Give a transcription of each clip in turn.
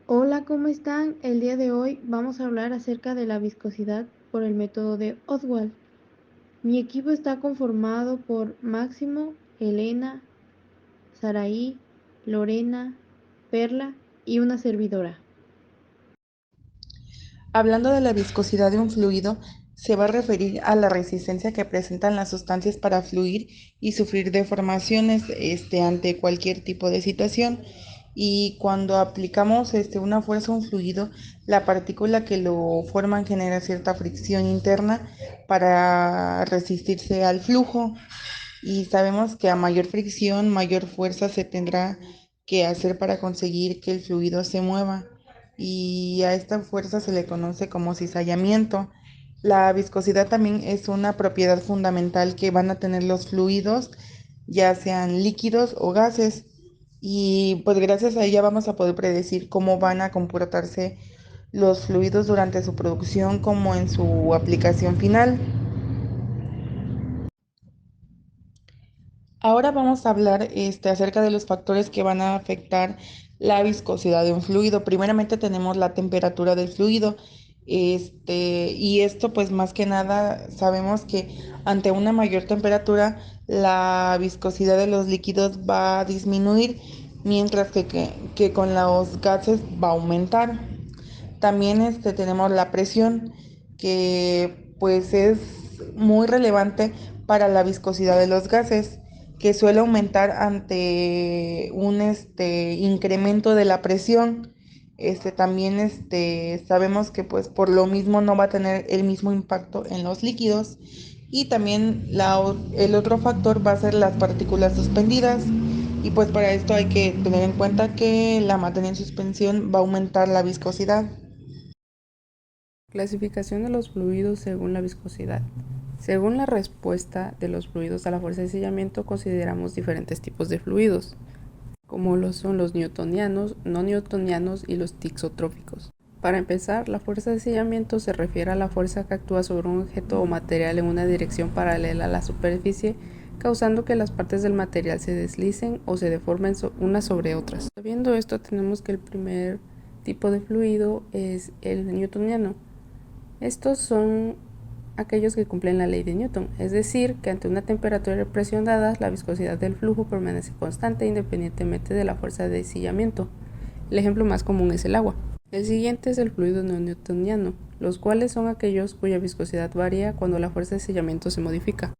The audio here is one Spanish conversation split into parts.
Hola, ¿cómo están? El día de hoy vamos a hablar acerca de la viscosidad por el método de Oswald. Mi equipo está conformado por Máximo, Elena, Saraí, Lorena, Perla y una servidora. Hablando de la viscosidad de un fluido, se va a referir a la resistencia que presentan las sustancias para fluir y sufrir deformaciones ante cualquier tipo de situación. Y cuando aplicamos una fuerza a un fluido, la partícula que lo forman genera cierta fricción interna para resistirse al flujo. Y sabemos que a mayor fricción, mayor fuerza se tendrá que hacer para conseguir que el fluido se mueva. Y a esta fuerza se le conoce como cizallamiento. La viscosidad también es una propiedad fundamental que van a tener los fluidos, ya sean líquidos o gases. Y pues gracias a ella vamos a poder predecir cómo van a comportarse los fluidos durante su producción como en su aplicación final. Ahora vamos a hablar acerca de los factores que van a afectar la viscosidad de un fluido. Primeramente tenemos la temperatura del fluido. Y esto pues más que nada sabemos que ante una mayor temperatura la viscosidad de los líquidos va a disminuir, mientras que con los gases va a aumentar. También tenemos la presión, que pues es muy relevante para la viscosidad de los gases, que suele aumentar ante un incremento de la presión. También sabemos que pues por lo mismo no va a tener el mismo impacto en los líquidos. Y también el otro factor va a ser las partículas suspendidas. Y pues para esto hay que tener en cuenta que la materia en suspensión va a aumentar la viscosidad. Clasificación de los fluidos según la viscosidad. Según la respuesta de los fluidos a la fuerza de sellamiento, consideramos diferentes tipos de fluidos, como lo son los newtonianos, no newtonianos y los tixotróficos. Para empezar, la fuerza de sellamiento se refiere a la fuerza que actúa sobre un objeto o material en una dirección paralela a la superficie, causando que las partes del material se deslicen o se deformen unas sobre otras. Sabiendo esto, tenemos que el primer tipo de fluido es el newtoniano. Estos son aquellos que cumplen la ley de Newton, es decir, que ante una temperatura y presión dadas, la viscosidad del flujo permanece constante independientemente de la fuerza de sellamiento. El ejemplo más común es el agua. El siguiente es el fluido no newtoniano, los cuales son aquellos cuya viscosidad varía cuando la fuerza de sellamiento se modifica.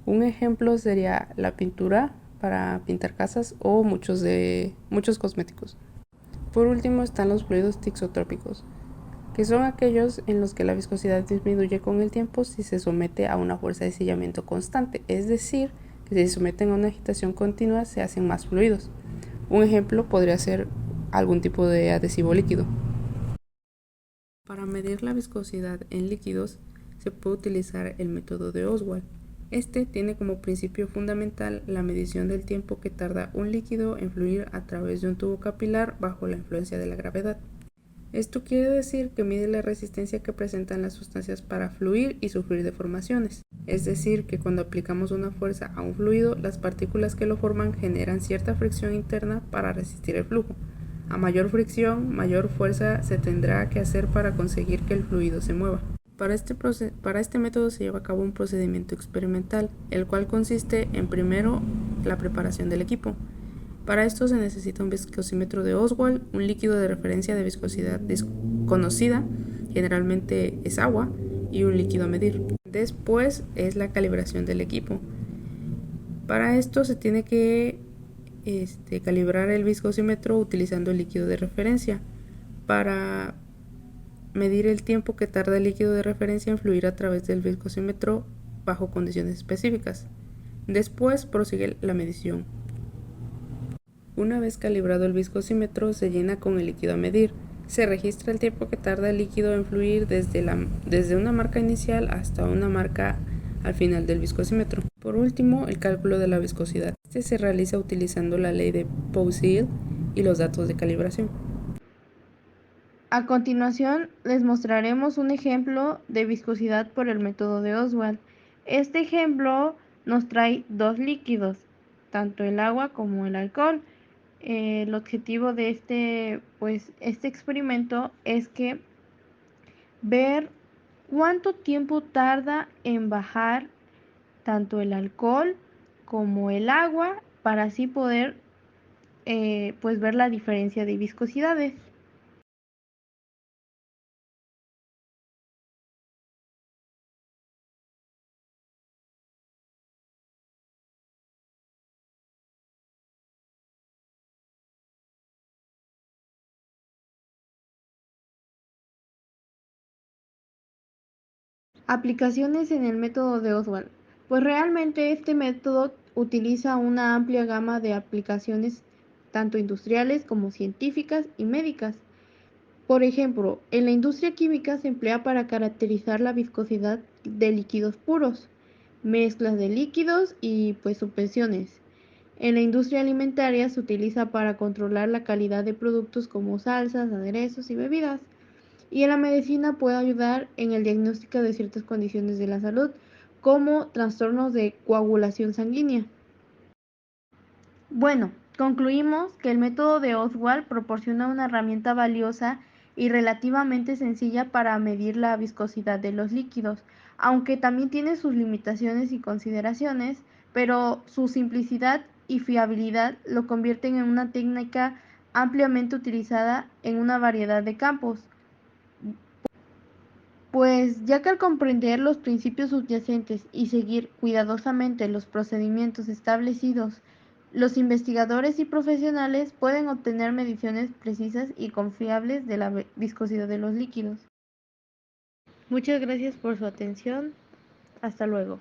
Un ejemplo sería la pintura para pintar casas o muchos cosméticos. Por último están los fluidos tixotrópicos, que son aquellos en los que la viscosidad disminuye con el tiempo si se somete a una fuerza de sellamiento constante, es decir, que si se someten a una agitación continua se hacen más fluidos. Un ejemplo podría ser algún tipo de adhesivo líquido. Para medir la viscosidad en líquidos se puede utilizar el método de Oswald. Este tiene como principio fundamental la medición del tiempo que tarda un líquido en fluir a través de un tubo capilar bajo la influencia de la gravedad. Esto quiere decir que mide la resistencia que presentan las sustancias para fluir y sufrir deformaciones. Es decir, que cuando aplicamos una fuerza a un fluido, las partículas que lo forman generan cierta fricción interna para resistir el flujo. A mayor fricción, mayor fuerza se tendrá que hacer para conseguir que el fluido se mueva. Para este método se lleva a cabo un procedimiento experimental, el cual consiste en primero la preparación del equipo. Para esto se necesita un viscosímetro de Oswald, un líquido de referencia de viscosidad desconocida, generalmente es agua, y un líquido a medir. Después es la calibración del equipo. Para esto se tiene que calibrar el viscosímetro utilizando el líquido de referencia para medir el tiempo que tarda el líquido de referencia en fluir a través del viscosímetro bajo condiciones específicas. Después prosigue la medición. Una vez calibrado el viscosímetro, se llena con el líquido a medir. Se registra el tiempo que tarda el líquido en fluir desde una marca inicial hasta una marca al final del viscosímetro. Por último, el cálculo de la viscosidad. Este se realiza utilizando la ley de Poiseuille y los datos de calibración. A continuación, les mostraremos un ejemplo de viscosidad por el método de Oswald. Este ejemplo nos trae dos líquidos, tanto el agua como el alcohol. el objetivo de este experimento es que ver cuánto tiempo tarda en bajar tanto el alcohol como el agua para así poder pues ver la diferencia de viscosidades. Aplicaciones en el método de Oswald. Pues realmente este método utiliza una amplia gama de aplicaciones tanto industriales como científicas y médicas. Por ejemplo, en la industria química se emplea para caracterizar la viscosidad de líquidos puros, mezclas de líquidos y pues suspensiones. En la industria alimentaria se utiliza para controlar la calidad de productos como salsas, aderezos y bebidas. Y en la medicina puede ayudar en el diagnóstico de ciertas condiciones de la salud, como trastornos de coagulación sanguínea. Bueno, concluimos que el método de Oswald proporciona una herramienta valiosa y relativamente sencilla para medir la viscosidad de los líquidos, aunque también tiene sus limitaciones y consideraciones, pero su simplicidad y fiabilidad lo convierten en una técnica ampliamente utilizada en una variedad de campos. Pues ya que al comprender los principios subyacentes y seguir cuidadosamente los procedimientos establecidos, los investigadores y profesionales pueden obtener mediciones precisas y confiables de la viscosidad de los líquidos. Muchas gracias por su atención. Hasta luego.